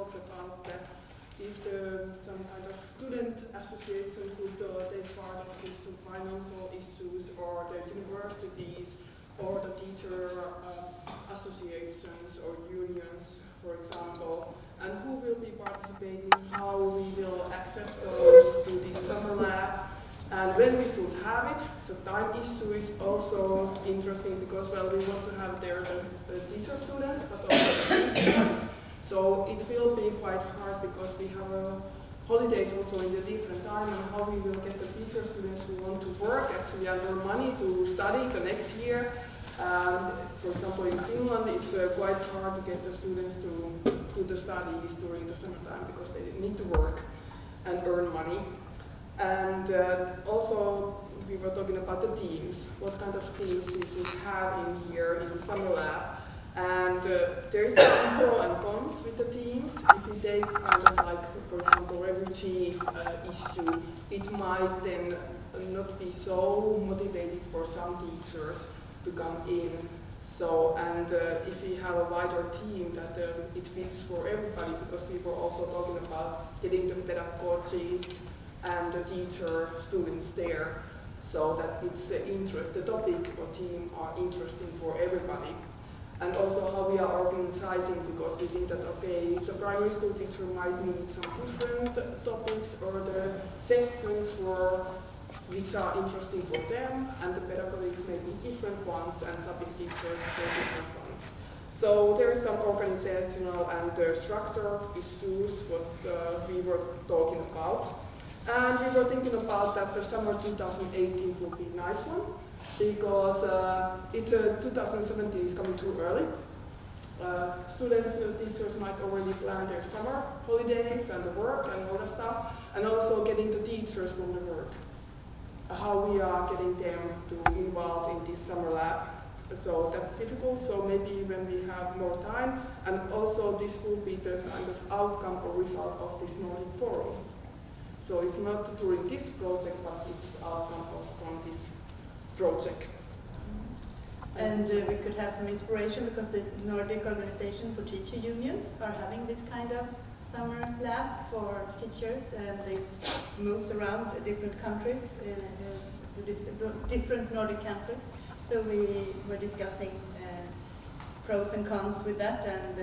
talks about if some kind of student association could take part of these financial issues, or the universities, or the teacher associations or unions, for example, and who will be participating, how we will accept those to the summer lab, and when we should have it. So time issue is also interesting because, well, we want to have there the teacher students, but also the teachers. So it will be quite hard because we have holidays also in the different time, and how we will get the teacher students who want to work actually under money to study the next year. For example, in Finland, it's quite hard to get the students to do the studies during the summertime because they need to work and earn money. And also, we were talking about the teams, what kind of teams we should have in here in the summer lab. And there is some pro and cons with the teams. If we take kind of like, for example, refugee issue, it might then not be so motivated for some teachers to come in. So, and if we have a wider team that it fits for everybody, because we were also talking about getting the pedagogists and the teacher students there, so that it's the topic or team are interesting for everybody. And also how we are organizing, because we think that, okay, the primary school teacher might need some different topics or the sessions which are interesting for them, and the pedagogics may be different ones, and subject teachers the different ones. So there is some organizational and structure issues what we were talking about. And we were thinking about that the summer 2018 would be a nice one, because 2017 is coming too early. Students and teachers might already plan their summer holidays and the work and all that stuff, and also getting the teachers from the work. How we are getting them to involved in this summer lab. So that's difficult, so maybe when we have more time, and also this will be the kind of outcome or result of this Nordic Forum. So it's not during this project, but it's outcome from this project. And we could have some inspiration because the Nordic Organization for Teacher Unions are having this kind of summer lab for teachers, and it moves around different countries, different Nordic countries. So we were discussing pros and cons with that, and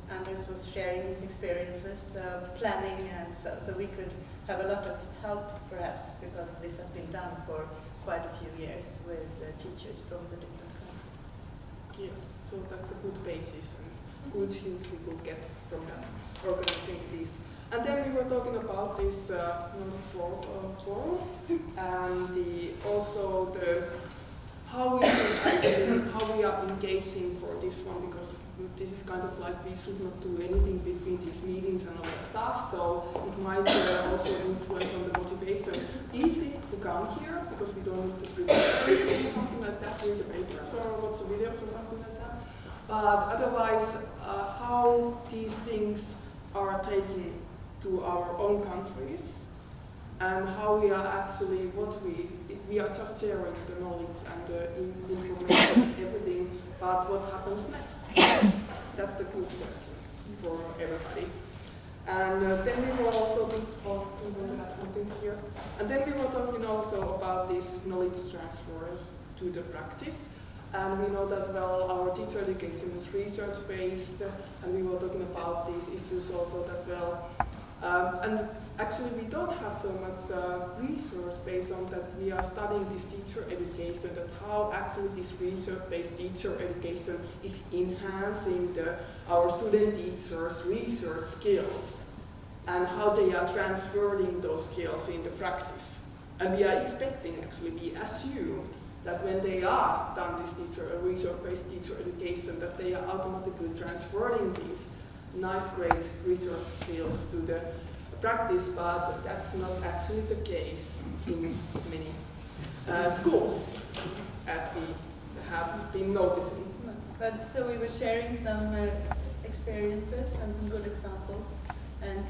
Anders was sharing his experiences of planning, and so we could have a lot of help perhaps, because this has been done for quite a few years with teachers from the different countries. Yeah, so that's a good basis and good hints we could get from organizing this. And then we were talking about this forum and also how we are engaging for this one, because this is kind of like we should not do anything between these meetings and all that stuff, so it might also influence on the motivation. Easy to come here because we don't need to prepare something like that, read the papers or watch the videos or something like that. But otherwise, how these things are taken to our own countries, and how we are actually, we are just sharing the knowledge and the information and everything, but what happens next? That's the good question for everybody. And then we were also, we want to have something here. And then we were talking also about these knowledge transfers to the practice. And we know that, well, our teacher education is research-based, and we were talking about these issues also that, well, and actually we don't have so much research based on that we are studying this teacher education, that how actually this research-based teacher education is enhancing our student teachers' research skills, and how they are transferring those skills into practice. And we are expecting, actually, we assume that when they are done this research-based teacher education, that they are automatically transferring these nice, great research skills to the practice, but that's not actually the case in many schools, as we have been noticing. No. But so we were sharing some experiences and some good examples, and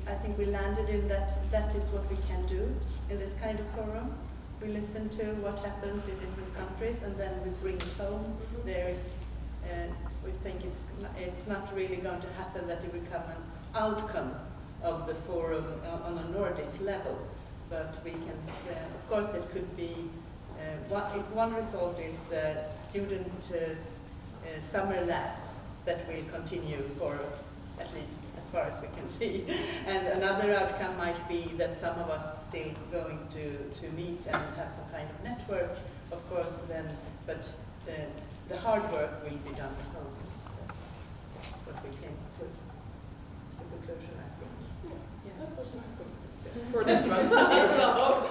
I think we landed in that is what we can do in this kind of forum. We listen to what happens in different countries, and then we bring it home. There is we think it's not really going to happen that it will become an outcome of the forum on a Nordic level, but we can, of course, it could be, if one result is student summer labs that will continue for at least as far as we can see, and another outcome might be that some of us still going to meet and have some kind of network, of course, then, but the hard work will be done at home. That's what we came to as a conclusion, I think. That was nice for this one. So,